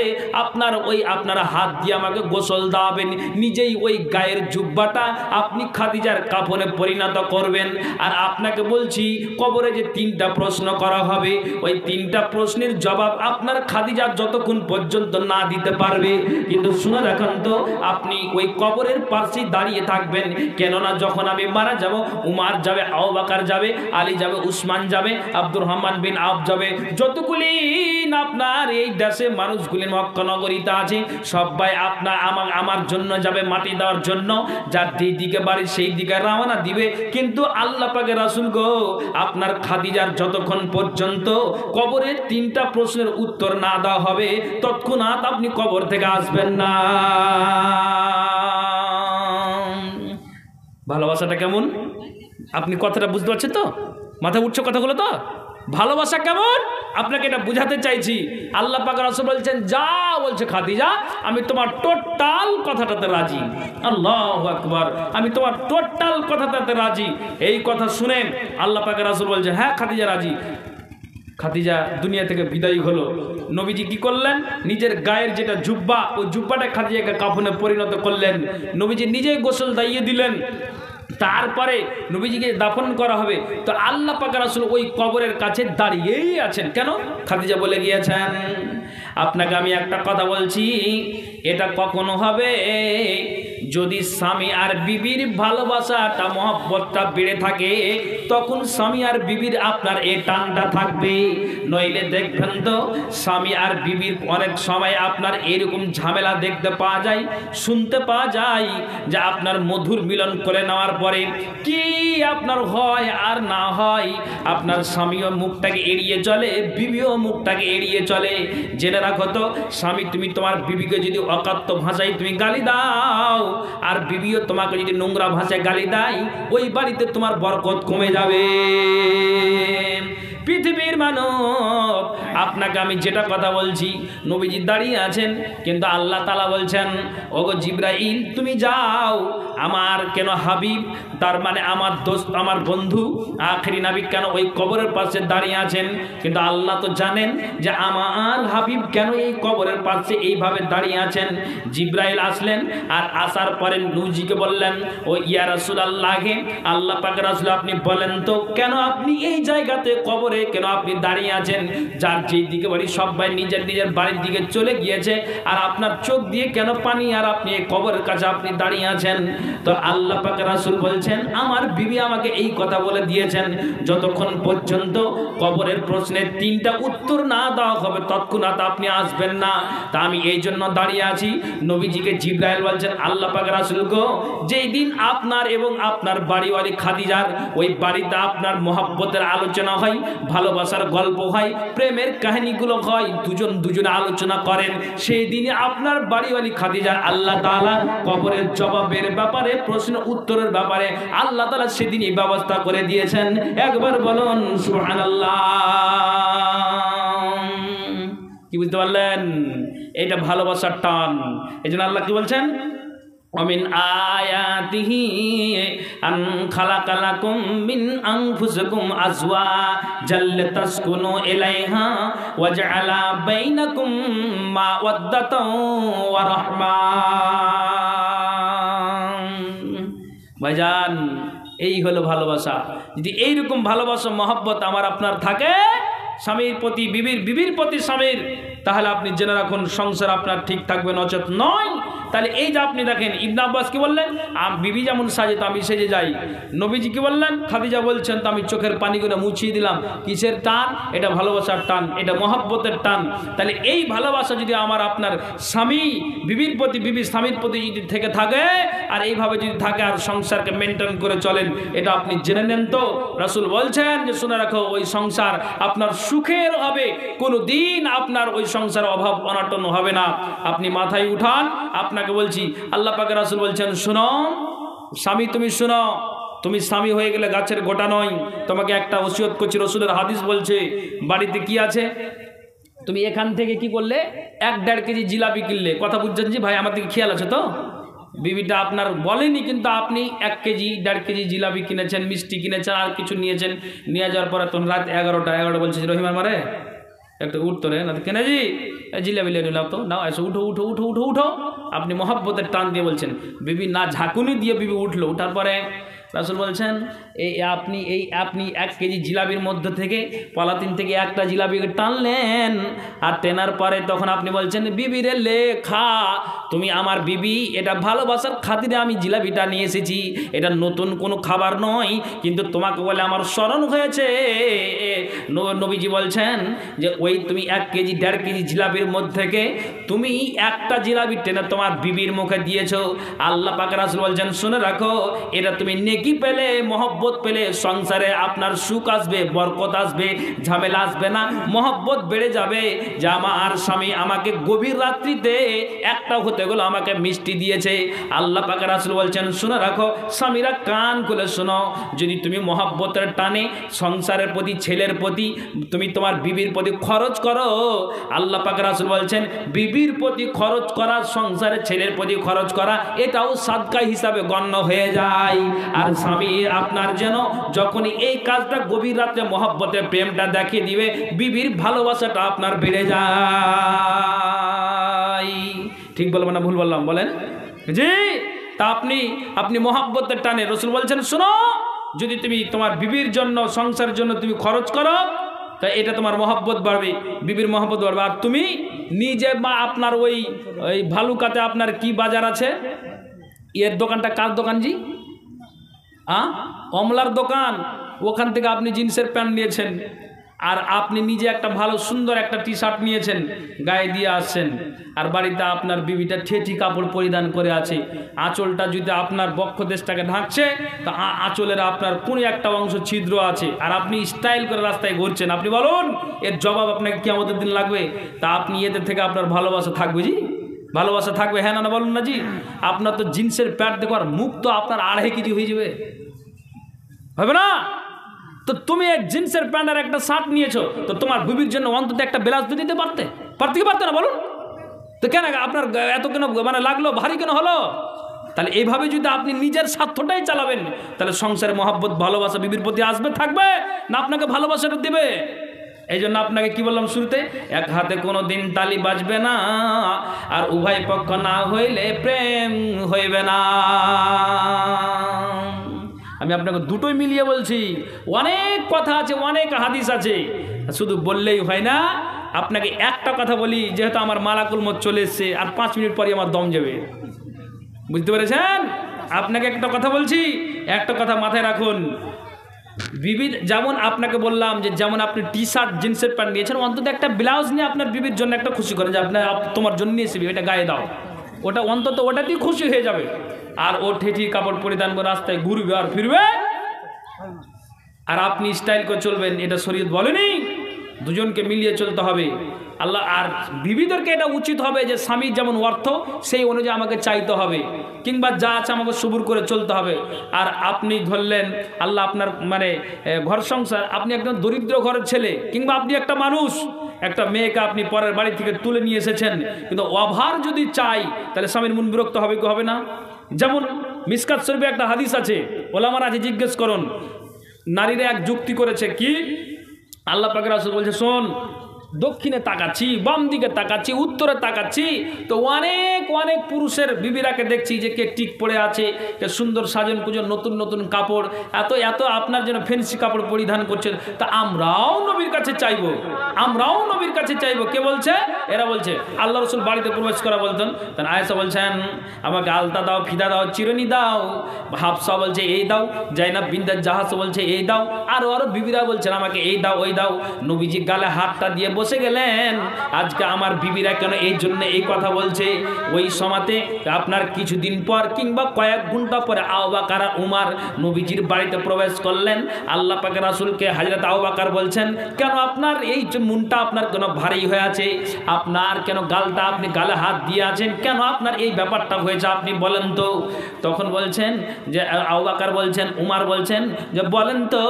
আপনার হাত দিয়ে আমাকে গোসল দাওয়াবেন, নিজেই ওই গায়ের জুব্বাটা আপনি খাদিজার কাফনে পরিণত করবেন। আর আপনাকে বলছি, কবরে যে তিনটা প্রশ্ন করা হবে, ওই তিনটা প্রশ্নের জবাব আপনার খাদিজা যতক্ষণ পর্যন্ত না দিতে পারবে, কিন্তু শুনে রাখুন তো, আপনি ওই কবরের পাশে দাঁড়িয়ে থাকবেন। কেননা যখন আমি মারা যাব, উমার যাবে, আবু বকর যাবে, আলী যাবে, উসমান যাবে, আব্দুর রহমান বিন আওফ যাবে, যতগুলি আপনার এই দেশে মানুষগুলি মক্কা নগরীতে আছে, সবাই আপনার আমার জন্য যাবে মাটি দেওয়ার জন্য, যার দিকে বাড়ি সেই দিকে রওনা দিবে। কিন্তু আল্লাহ পাকের রাসূল গো, আপনার খাদিজার যতক্ষণ পর্যন্ত কবরের তিনটা প্রশ্নের উত্তর না দেওয়া হবে, তৎক্ষণাৎ আপনি কবর থেকে আসবেন না। ভালোবাসাটা কেমন আপনি কথাটা বুঝতে পারছেন তো? মাথা উঠছে কথাগুলো তো? ভালোবাসা কেমন আপনাকে এটা বুঝাতে চাইছি। আল্লাহ পাক রাসূল বলছেন, যা বলছে খাদিজা, আমি তোমার টোটাল কথাটাতে রাজি। আল্লাহু আকবার, আমি তোমার টোটাল কথাটাতে রাজি। এই কথা শুনে আল্লাহ পাক রাসূল বলছে, হ্যাঁ খাদিজা রাজি। খাদিজা দুনিয়া থেকে বিদায় হলো। নবীজি কি করলেন? নিজের গায়ের যেটা জুব্বা, ওই জুব্বাটা খাদিজাকে কাফনে পরিণত করলেন। নবীজি নিজেই গোসল দাইয়ে দিলেন। তারপরে নবীজিকে দাফন করা হবে। তো আল্লাহ পাক রাসূল ওই কবরের কাছে দাঁড়িয়েই আছেন। কেন? খাদিজা বলে গিয়েছেন, আপনাকে আমি একটা কথা বলছি, এটা কখনো হবে যদি স্বামী আর বিবির ভালোবাসাটা মহব্বতটা বেড়ে থাকে, তখন স্বামী আর বিবির আপনার এই টানটা থাকবে। নইলে দেখবেন তো স্বামী আর বিবির অনেক সময় আপনার এরকম ঝামেলা দেখতে পাওয়া যায়, শুনতে পাওয়া যায় যে আপনার মধুর মিলন করে নেওয়ার পরে কি আপনার হয় আর না হয়, আপনার স্বামীও মুখটাকে এড়িয়ে চলে, বিবিও মুখটাকে এড়িয়ে চলে। জেনে রাখো তো, স্বামী তুমি তোমার বিবিকে যদি অকাত্য ভাষায় তুমি গালি দাও, আর বিবিও তোমাকে যদি নোংরা ভাষায় গালি দেয়, ওই বাড়িতে তোমার বরকত কমে যাবে। পৃথিবীর মানব, আপনাকে আমি যেটা কথা বলছি, নবীজি দাঁড়িয়ে আছেন, কিন্তু আল্লাহ তাআলা বলছেন, ওগো জিবরাইল তুমি যাও, আমার কেন হাবিব, তার মানে আমার দোস্ত, আমার বন্ধু আখেরি নবী কেন ওই কবরের পাশে দাঁড়িয়ে আছেন? কিন্তু আল্লাহ তো জানেন যে আমার হাবিব কেন এই কবরের পাশে এইভাবে দাঁড়িয়ে আছেন। জিবরাইল আসলেন, আর আসার পরে নবীজিকে বললেন, ও ইয়া রাসূলুল্লাহ, আল্লাহ পাক রাসূল আপনি বলেন তো কেন আপনি এই জায়গাতে কবরে কেন আপনি দাঁড়িয়ে আছেন? যার যেই দিকে বাড়ি সবাই নিজের নিজের বাড়ির দিকে চলে গিয়েছে, আর আপনার চোখ দিয়ে কেন পানি, আর আপনি এই কবরের কাছে আপনি দাঁড়িয়ে আছেন? তো আল্লাহ পাক রাসূল বলছেন, আমার বিবি আমাকে এই কথা বলে দিয়েছেন, যতক্ষণ পর্যন্ত কবরের প্রশ্নের 3টা উত্তর না দেওয়া হবে তৎক্ষণাৎ আপনি আসবেন না। তা আমি এই জন্য দাঁড়িয়ে আছি। নবীজিকে জিবরাইল বলছেন, আল্লাহ পাক রাসূল গো, যেই দিন আপনার এবং আপনার বাড়িওয়ালি খাদিজার ওই বাড়িতে আপনার মহব্বতের আলোচনা হয়, ভালোবাসার গল্প হয়, প্রেমের কাহিনীগুলো হয়, দুজন দুজনে আলোচনা করেন, সেই দিনে আপনার বাড়িওয়ালি খাদিজার আল্লাহ তাআলা কবরের জবাবের ব্যাপারে, প্রশ্ন উত্তরের ব্যাপারে আল্লাহ তাআলা সেদিন এই ব্যবস্থা করে দিয়েছেন। একবার বলুন সুবহানাল্লাহ। কি বুঝতে পারলেন? এটা ভালোবাসার টান। এই জন্য আল্লাহ কি বলছেন, ومن آياته أن خلق لكم من أنفسكم أزواجا لتسكنوا إليها وجعل بينكم مودة ورحمة। ভাইজান, এই হলো ভালোবাসা। যদি এইরকম ভালোবাসা মহব্বত আমার আপনার থাকে, স্বামীর প্রতি বিবির প্রতি স্বামীর, তাহলে আপনি জেনে রাখুন সংসার আপনার ঠিক থাকবে, নচেত নয়। তাহলে এই যে আপনি দেখেন, ইবনে আব্বাস কি বললেন, বিবি যেমন সাজে তো আমি সেজে যাই। নবীজি কি বললেন, খাদিজা বলছেন, তো আমি চোখের পানিগুলো মুছিয়ে দিলাম। কিসের টান? এটা ভালোবাসার টান, এটা মহব্বতের টান। তাহলে এই ভালোবাসা যদি আমার আপনার স্বামী বিবির প্রতি, বিবি স্বামীর প্রতি যদি থেকে থাকে, আর এইভাবে যদি থাকে, আর সংসারকে মেনটেন করে চলেন, এটা আপনি জেনে নেন তো রাসূল বলছেন যে শুনে রাখো, ওই সংসার আপনার সুখের হবে, কোনো দিন আপনার ওই সংসার অভাব অনটন হবে না। আপনি মাথায় উঠান, আপনাকে বলছি, আল্লাহ পাক রাসূল বলছেন, শোনো স্বামী, তুমি শোনো, তুমি স্বামী হয়ে গেলে গাছের গোটা নয়। তোমাকে একটা ওসিয়ত করছি, রাসূলের হাদিস বলছে, বাড়িতে কি আছে, তুমি এখান থেকে কি করলে, 1-1.5 কেজি জিলাপি কিনলে, কথা বুঝছেন জি ভাই, আমার দিকে খেয়াল আছে তো? বিবিটা আপনার বলেনি, কিন্তু আপনি 1 কেজি 1.5 কেজি জিলাপি কিনেছেন, মিষ্টি কিনেছেন, আর কিছু নিয়েছেন, নিয়ে যাওয়ার পরে তখন রাত 11টা বলছে, রহিমার মারে একটা উঠতো রে না, কেন জি জিলাপি লিয়ে নিলাম, তো নাও এসো, উঠো উঠো উঠো উঠো উঠো। আপনি মহব্বতের টান দিয়ে বলছেন, বিবি না ঝাঁকুনি দিয়ে বিবি উঠলো। উঠার পরে রাসূল বলছেন, আপনি 1 কেজি জিলাপির মধ্যে থেকে পলাতিন থেকে একটা জিলাপিকে টানলেন, আর টেনার পরে তখন আপনি বলছেন, বিবি রে লেখা, তুমি আমার বিবি, এটা ভালোবাসার খাতিরে আমি জিলাপিটা নিয়ে এসেছি, এটা নতুন কোনো খাবার নয়, কিন্তু তোমাকে বলে আমার স্মরণ হয়েছে। নবীজি বলছেন যে ওই তুমি 1 কেজি 1.5 কেজি জিলাপির মধ্যে থেকে তুমি একটা জিলাপি টেনে তোমার বিবির মুখে দিয়েছো। আল্লাহ পাক রাসূল বলছেন, শুনে রাখো, এটা তুমি নেকি পেলে, মহব্বত পেলে, সংসারে আপনার সুখ আসবে, বরকত আসবে, ঝামেলা আসবে না, মহব্বত বেড়ে যাবে। যে আমার স্বামী আমাকে গভীর রাত্রিতে একটা হতে গেল আমাকে মিষ্টি দিয়েছে। আল্লাহ পাক রাসূল বলছেন, শুনে রাখো স্বামীরা, কান খুলে শোনো, যদি তুমি মহব্বতের টানে সংসারের প্রতি, ছেলের প্রতি, তুমি তোমার বিবির প্রতি খরচ করো, আল্লাহ পাক রাসূল বলছেন, বিবির প্রতি খরচ করা, সংসারের ছেলের প্রতি খরচ করা, এটাও সাদকা হিসাবে গণ্য হয়ে যায়। আর স্বামী আপনার যেন যখনই এই কাজটা গভীর রাতে মহব্বতের প্রেমটা দেখিয়ে দিবে, বিবির ভালোবাসাটা আপনার বেড়ে যায়। ঠিক বলবো না ভুল বললাম? বলেন জি। তা আপনি মহব্বতের টানে রসুল বলছেন শোনো, যদি তুমি তোমার বিবির জন্য সংসারের জন্য তুমি খরচ করো তা এটা তোমার মহব্বত বাড়বে, বিবির মহব্বত বাড়বে। আর তুমি নিজে বা আপনার ওই ভালুকাতে আপনার কি বাজার আছে, এর দোকানটা কার দোকান জি? অমলার দোকান, ওখান থেকে আপনি জিন্সের প্যান্ট নিয়েছেন আর আপনি নিজে একটা ভালো সুন্দর একটা টি শার্ট নিয়েছেন, গায়ে দিয়ে আসছেন, আর বাড়িতে আপনার বিবিটা ঠেঠি কাপড় পরিধান করে আছে, আঁচলটা যদি আপনার বক্ষ দেশটাকে ঢাকছে তা আঁচলের আপনার কোনো একটা অংশ ছিদ্র আছে, আর আপনি স্টাইল করে রাস্তায় ঘুরছেন, আপনি বলুন এর জবাব আপনাকে কিয়ামতের দিন লাগবে? তা আপনি এদের থেকে আপনার ভালোবাসা থাকবে জি? ভালোবাসা থাকবে? হ্যাঁ না বলুন না জি? আপনার তো জিন্সের প্যান্ট দেখো, আর মুখ তো আপনার 2.5 কেজি হয়ে যাবে, হবে না? তো তুমি এক জিন্সের প্যান্ট আর একটা শার্ট নিয়েছো, তো তোমার বিবির জন্য অন্তত একটা ব্লাউজ তো দিতে পারতে কি পারতে না বলুন? তো কেন আপনার এত কেন মানে লাগলো, ভারী কেন হলো? তাহলে এইভাবে যদি আপনি নিজের স্বার্থটাই চালাবেন, তাহলে সংসারে মহব্বত ভালোবাসা বিবির প্রতি আসবে, থাকবে না? আপনাকে ভালোবাসাটা দেবে। এই জন্য আপনাকে কি বললাম শুরুতে, এক হাতে কোনো দিন তালি বাজবে না, আর উভয় পক্ষ না হইলে প্রেম হইবে না। আমি আপনাকে দুটোই মিলিয়ে বলছি। অনেক কথা আছে, অনেক হাদিস আছে, শুধু বললেই হয় না। আপনাকে একটা কথা বলি, যেহেতু আমার মালাকুল মত চলে এসছে, আর 5 মিনিট পরে আমার দম যাবে, বুঝতে পেরেছেন? আপনাকে একটা কথা বলছি, একটা কথা মাথায় রাখুন। বিবির যেমন আপনাকে বললাম যে যেমন আপনি টি শার্ট জিন্সের প্যান্ট নিয়েছেন, অন্তত একটা ব্লাউজ নিয়ে আপনার বিবির জন্য একটা খুশি করেন যে আপনার তোমার জন্য নিয়েছি, এটা গায়ে দাও, ওটা অন্তত ওটাতেই খুশি হয়ে যাবে। আর ও ঠেঠি কাপড় পরিধান করে রাস্তায় ঘুরবে আর ফিরবে, আর আপনি স্টাইল করে চলবেন, এটা শরীয়ত বলেনি। দুজনকে মিলিয়ে চলতে হবে আল্লাহ। আর বিবিদেরকে এটা উচিত হবে যে স্বামীর যেমন অর্থ সেই অনুযায়ী আমাকে চাইতে হবে, কিংবা যা আছে আমাকে সবুর করে চলতে হবে। আর আপনি ধরলেন আল্লাহ আপনার মানে ঘর সংসার, আপনি একদম দরিদ্র ঘরের ছেলে, কিংবা আপনি একটা মানুষ, একটা মেয়েকে আপনি পরের বাড়ি থেকে তুলে নিয়ে এসেছেন, কিন্তু ওভার যদি চাই তাহলে স্বামীর মন বিরক্ত হবে কি হবে না? যেমন মিসকাত শরীফে একটা হাদিস আছে, ওলামারা আছে, জিজ্ঞেস করুন। নারীরা এক যুক্তি করেছে কি, আল্লাহ পাকের রাসূল বলছে শোন, দক্ষিণে তাকাচ্ছি, বাম দিকে তাকাচ্ছি, উত্তরে তাকাচ্ছি, তো অনেক অনেক পুরুষের বিবিরাকে দেখছি যে কে টিক পড়ে আছে, কে সুন্দর সাজন পুজো, নতুন নতুন কাপড়, এত এত আপনার জন্য ফ্যান্সি কাপড় পরিধান করছেন, তা আমরাও নবীর কাছে চাইবো, আমরাও নবীর কাছে চাইবো। কে বলছে? এরা বলছে। আল্লাহ রসুল বাড়িতে প্রবেশ করা বলতেন, তখন আয়েশা বলছেন আমাকে আলতা দাও, ফিদা দাও, চিরনি দাও। হাফসা বলছে এই দাও, জাইনাব বিনতে জাহাজ বলছে এই দাও, আরো আরো বিবিরা বলছেন আমাকে এই দাও ওই দাও। নবীজি গালে হাতটা দিয়ে বসে গেলেন, আজকে আমার বিবিরা কেন এই জন্য এই কথা বলছে। ওই সময়তে আপনার কিছুদিন পর কিংবা কয়েক ঘন্টা পরে আবু বকর আর উমর নবীজির বাড়িতে প্রবেশ করলেন। আল্লাহ পাকের রাসূলকে হযরত আবু বকর বলছেন কেন আপনার এই মনটা আপনার কেন ভারী হয়ে আছে, আপনার কেন গালটা আপনি গালে হাত দিয়ে আছেন, কেন আপনার এই ব্যাপারটা হয়েছে আপনি বলেন তো। তখন বলছেন যে আবু বকর বলছেন, উমর বলছেন যে বলেন তো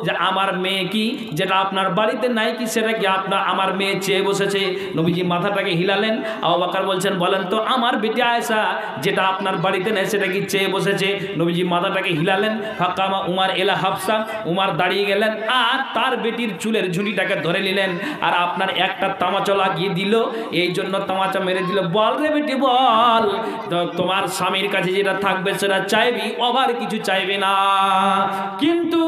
যে আমার মেয়ে কি যেটা আপনার বাড়িতে নাই কি সেটা কি আপনার আমার মেয়ে চেয়ে বসেছে। নবীজি মাথাটাকে হিলালেন। আবু বকর বলছেন বলেন তো আমার বেটি আয়েশা যেটা আপনার বাড়িতে নেই সেটা কি চেয়ে বসেছে। নবীজি মাথাটাকে হিলালেন। ফাকামা উমর এলা হাফসা, উমর দাঁড়িয়ে গেলেন আর তার বেটির চুলের ঝুঁটিটাকে ধরে নিলেন আর আপনার একটা তামাচা লাগিয়ে দিল, এই জন্য তামাচা মেরে দিল। বল রে বেটি বল, তোমার স্বামীর কাছে যেটা থাকবে সেটা চাইবি, অভার কিছু চাইবে না। কিন্তু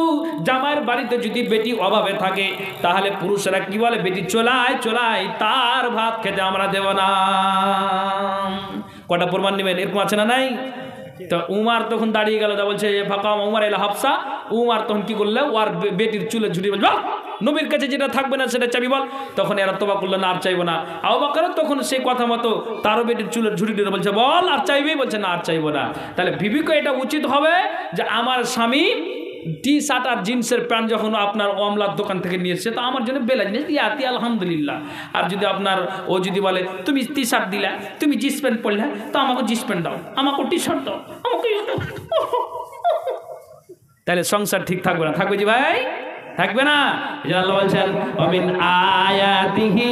জামাইয়ের বাড়িতে যদি বেটি অভাবে থাকে তাহলে পুরুষরা কি বলে, বেটি চলাই চলাই, তার ভাত খেতে আমরা দেব না। কটা প্রমাণ নেবেন, এরকম আছে না নাই? তো উমার তখন দাঁড়িয়ে গেল, তা বলছে ফাঁকা উমার এলা হাফসা। উমার তখন কি করলে ওর বেটির চুলে ঝুটি বলছে নবীর কাছে যেটা থাকবে না সেটা চাবি বল। তখন এরা তবা করলো না আর চাইবো না। আবু বকর তখন সেই কথা মতো তারও বেটির চুলের ঝুটি দিয়ে বলছে বল আর চাইবেই, বলছে না আর চাইবো না। তাহলে বিবিকে এটা উচিত হবে যে আমার স্বামী টি শার্ট আর জিন্সের প্যান্ট যখন আপনার অমলার দোকান থেকে নিয়ে এসছে তো আমার জন্য বেলা জিনিস ইয়াতি আলহামদুলিল্লাহ। আর যদি আপনার ও যদি বলে তুমি টি শার্ট দিলা, তুমি জিন্স প্যান্ট পরলে, তো আমাকে জিন্স প্যান্ট দাও, আমাকে টি শার্ট দাও, আমাকে তাহলে সংসার ঠিক থাকবে না। থাকবে জি ভাই, থাকবে না। আল্লাহ বলছেন ওমিন আয়াতিহি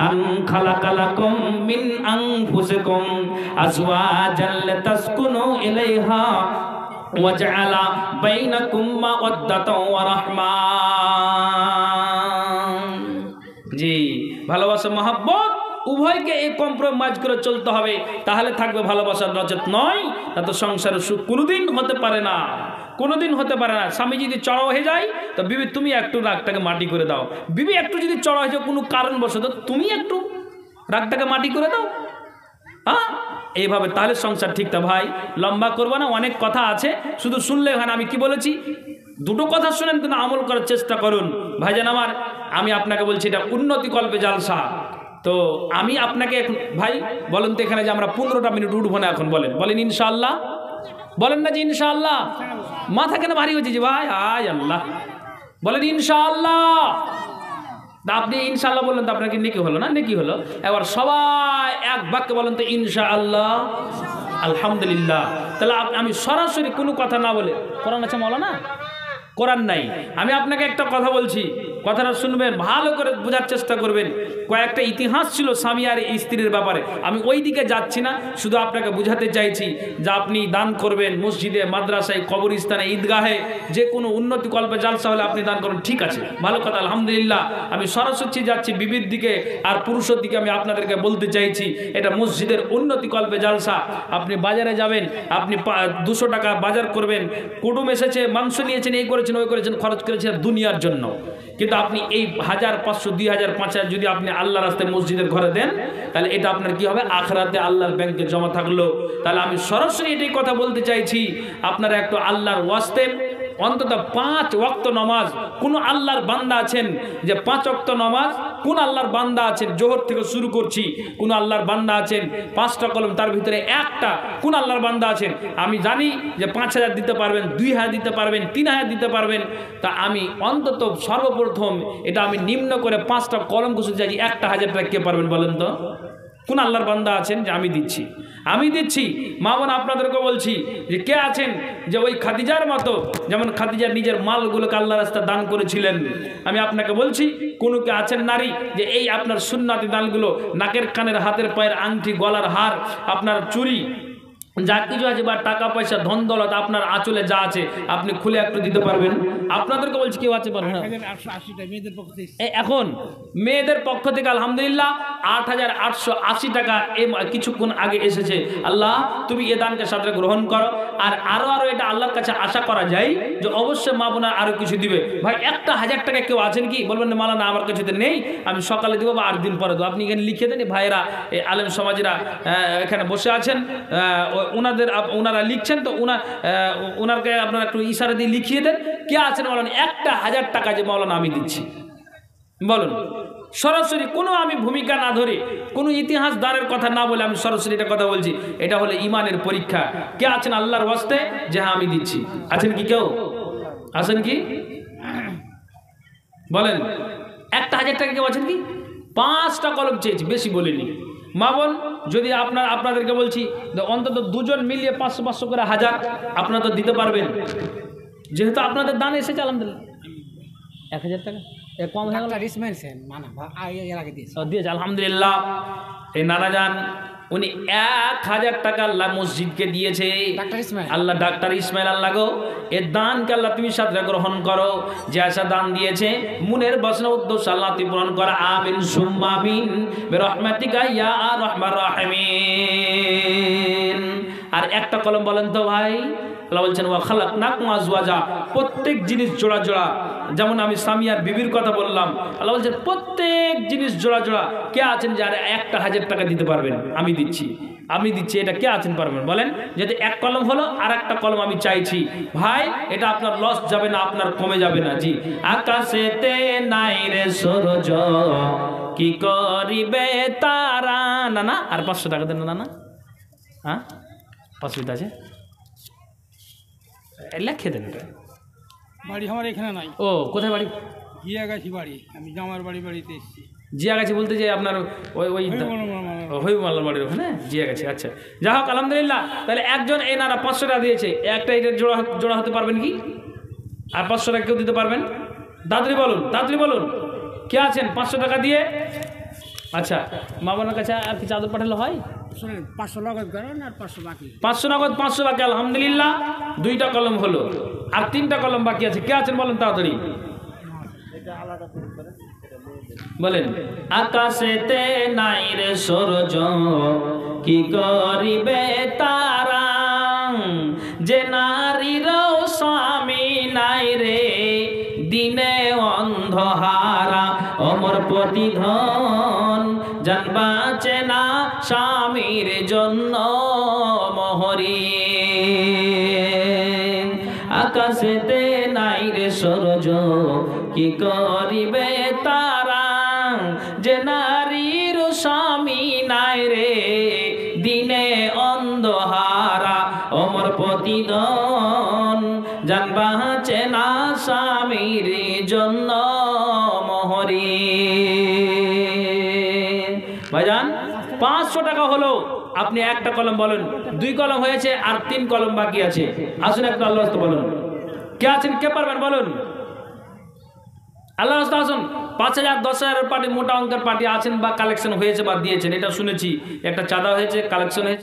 আন খালাকালাকুম মিন আনফুসিকুম আজওয়াজাল লিতাসকুনু ইলাইহা ওয়াজআলা বাইনাকুম মাওয়াদ্দাতাও ওয়া রাহমা। জি, ভালোবাসা মহব্বত উভয়কে এই কম্প্রোমাইজ করে চলতে হবে, তাহলে থাকবে ভালোবাসার রজত, নয় তা তো সংসারের সুখ কোনোদিন হতে পারে না, কোনোদিন হতে পারে না। স্বামী যদি চড়া হয়ে যায় তো বিবি তুমি একটু রাগটাকে মাটি করে দাও, বিবি একটু যদি চড়া হয়ে যায় কোনো কারণবশত তুমি একটু রাগটাকে মাটি করে দাও, হ্যাঁ এইভাবে, তাহলে সংসার ঠিক। তা ভাই লম্বা করবো না, অনেক কথা আছে, শুধু শুনলে হয় না। আমি কি বলেছি দুটো কথা শুনেন কিন্তু আমল করার চেষ্টা করুন ভাইজান আমার। আমি আপনাকে বলছি এটা উন্নতি কল্পে জালসা। তো আমি আপনাকে ভাই বলেন তো এখানে যে আমরা 15টা মিনিট উঠবো না এখন, বলেন ইনশাআল্লাহ, বলেন না যে ইনশাআল্লাহ। মাথা কেন ভারী হচ্ছে যে ভাই, আয় আল্লাহ, বলেন ইনশাআল্লাহ। আপনি ইনশাআল্লাহ বললেন তো আপনার কি নেকি হলো না? নেকি হলো। এবার সবাই এক বাক্যে বলেন তো ইনশাআল্লাহ, আলহামদুলিল্লাহ। তাহলে আমি সরাসরি কোনো কথা না বলে, কোরআন আছে মৌলানা? কোরআন নাই। আমি আপনাকে একটা কথা বলছি, কথাটা শুনবেন, ভালো করে বোঝার চেষ্টা করবেন। কয়েকটা ইতিহাস ছিল স্বামী আর স্ত্রীর ব্যাপারে, আমি ওই দিকে যাচ্ছি না, শুধু আপনাকে বুঝাতে চাইছি যে আপনি দান করবেন মসজিদে, মাদ্রাসায়, কবরস্থানে, ঈদগাহে, যে কোনো উন্নতি কল্পে জালসা হলে আপনি দান করুন, ঠিক আছে, ভালো কথা, আলহামদুলিল্লাহ। আমি সরাসরি যাচ্ছি বিবির দিকে আর পুরুষের দিকে। আমি আপনাদেরকে বলতে চাইছি এটা মসজিদের উন্নতি কল্পে জালসা। আপনি বাজারে যাবেন, আপনি 200 টাকা বাজার করবেন, কুটুম এসেছে, মাংস নিয়েছেন, এই করেছেন, ওই করেছেন, খরচ করেছেন দুনিয়ার জন্য, কিন্তু আপনি এই 1000, 500, 2000, 5000 যদি আপনি আল্লাহর রাস্তায় মসজিদের ঘরে দেন, তাহলে এটা আপনার কি হবে? আখিরাতে আল্লাহর ব্যাংকে জমা থাকলো। তাহলে আমি সরাসরি এটাই কথা বলতে চাইছি, আপনারা একটু আল্লাহর ওয়াস্তে অন্তত 5 ওয়াক্ত নামাজ, কোন আল্লাহর বান্দা আছেন যে 5 ওয়াক্ত নামাজ, কোন আল্লাহর বান্দা আছেন, জোহর থেকে শুরু করছি, কোন আল্লাহর বান্দা আছেন 5টা কলম, তার ভিতরে একটা কোন আল্লাহর বান্দা আছেন? আমি জানি যে 5000 দিতে পারবেন, 2000 দিতে পারবেন, 3000 দিতে পারবেন। তা আমি অন্তত সর্বপ্রথম এটা আমি নিম্ন করে 5টা কলম ঘুষে যাই, 1000 টাকা কে পারবেন বলেন তো? কোন আল্লাহর বান্দা আছেন যে আমি দিচ্ছি? আমি দিচ্ছি। মা বোন আপনাদেরকে বলছি যে কে আছেন যে ওই খাদিজার মতো, যেমন খাদিজার নিজের মালগুলোকে আল্লাহ রাস্তায় দান করেছিলেন, আমি আপনাকে বলছি কোনো কে আছেন নারী যে এই আপনার সুন্নাতি দানগুলো, নাকের কানের, হাতের পায়ের আংটি, গলার হার, আপনার চুড়ি, যা কিছু আছে বা টাকা পয়সা, ধন দৌলত আপনার আঁচলে যা আছে আপনি খুলে একটু দিতে পারবেন? আপনাদেরকে বলছি কেউ আছে পারবেন? এখন মেয়েদের পক্ষ থেকে আলহামদুলিল্লাহ 8880 টাকা কিছুক্ষণ আগে এসেছে। আল্লাহ তুমি এ দানকে সাথে গ্রহণ করো। আর আরো এটা আল্লাহর কাছে আশা করা যায় যে অবশ্যই মা বোনা আরো কিছু দিবে। ভাই 1000 টাকা কেউ আছেন কি? বলবেন না মালা না আমার কিছুতে নেই, আমি সকালে দেবো বা 8 দিন পরে দেবো। আপনি এখানে লিখে দেন, ভাইয়েরা এই আলেম সমাজেরা এখানে বসে আছেন, ওনারা লিখছেন, তো ওনারকে আপনারা একটু ইশারা দিয়ে লিখিয়ে দেন কে আছেন বলেন 1000 টাকা যে মৌলানা আমি দিচ্ছি, বলুন সরাসরি, কোনো আমি ভূমিকা না ধরে, কোনো ইতিহাস দ্বারের কথা না বলে আমি সরাসরি এটা কথা বলছি। এটা হলো ইমানের পরীক্ষা। কে আছেন আল্লাহর ওয়াস্তে যে হ্যাঁ আমি দিচ্ছি? আছেন কি কেউ? আছেন কি বলেন? 1000 টাকা কেউ আছেন কি? 5টা কলম চেয়েছি, বেশি বলিনি। মা বোন যদি আপনাদেরকে বলছি অন্তত 2 জন মিলিয়ে 500 করে 1000 আপনারা তো দিতে পারবেন, যেহেতু আপনাদের দান এসেছে আলহামদুলিল্লাহ। 1000 টাকা কম হয়ে গেল, দিয়েছে আলহামদুলিল্লাহ। এই নানা যান উনি 1000 টাকা আল্লাহ মসজিদকে দিয়েছে। আল্লাহ ডাক্তার ইসমাইল আল্লাহ গো, এর দানকে আল্লাহ তুমি সাথে গ্রহণ করো। যে আশা দান দিয়েছে মুনের বাসনা উদ্দেশ্য আল্লাহ তুমি পূরণ করো, আমিন সুম্মা আমিন বিরহমাতিকা ইয়া আরহামার রাহিমিন। আর একটা কলম বলেন তো ভাই, আল্লাহ বলছেন ওয়া খালাকনাকুম আজওয়াজা, প্রত্যেক জিনিস জোড়া জোড়া। যেমন আমি স্বামী আর বিবির কথা বললাম, আল্লাহ বলছেন প্রত্যেক জিনিস জোড়া জোড়া। কে আছেন যারা 1000 টাকা দিতে পারবেন? আমি দিচ্ছি, আমি দিচ্ছি। এটা কে আছেন পারবেন বলেন? যদি 1 কলম হলো আর একটা কলম আমি চাইছি ভাই, এটা আপনার লস যাবে না, আপনার কমে যাবে না। জি আকাশেতে নাই রে সূরজ কি করিবে তারা, না না আর 500 টাকা দেন না, না হ্যাঁ 500 আছে, লেখে দেন। বাড়ি আমার এখানে নাই। ও কোথায় বাড়ি? জিয়াগাছি বাড়ি, আমি জামার বাড়িতে এসেছি। জিয়াগাছি বলতে যে আপনার ওই হইমালার বাড়ির ওখানে জিয়াগাছি। আচ্ছা যা হোক আলহামদুলিল্লাহ। তাহলে একজন এই নারা 500 টাকা দিয়েছে, একটা এটার জোড়া হতে পারবেন কি? আর 500 টাকা কেউ দিতে পারবেন? দাদরি বলুন, দাদরি বলুন কে আছেন 500 টাকা দিয়ে? আচ্ছা মা বোনের কাছে আর কি চাদর পাঠালে হয়? 500 নগদ করেন আর 500 বাকি। 500 নগদ 500 বাকি আলহামদুলিল্লাহ। 2টা কলম হলো, আর 3টা কলম বাকি আছে। কে আছেন বলেন তাড়াতাড়ি? বলেন আকাশেতে নাই রে সূর্য কি করিবে তারা, যে নারীর স্বামী নাই রে দিনে অন্ধহারা, অমর প্রতিধন জানবাচে না স্বামীর জন্য মহরি। আকাশেতে নাই রে সূর্য কি করিবে তারা, যে নারীর স্বামী নাই রে দিনে অন্ধহারা, অমর প্রতিদন জানবাচে না স্বামীর জন্য মহরি। ভাইজান 500 টাকা হলো, আপনি একটা কলম বলেন, 2 কলম হয়েছে আর 3 কলম বাকি আছে। আসুন একটা আল্লাহ বলুন, কে আছেন, কে পারবেন বলুন? আল্লাহ আসুন। 5000 10,000 পার্টি, মোটা অঙ্কের পার্টি আছেন বা কালেকশন হয়েছে বা দিয়েছেন, এটা শুনেছি। একটা চাঁদা হয়েছে, কালেকশন হয়েছে।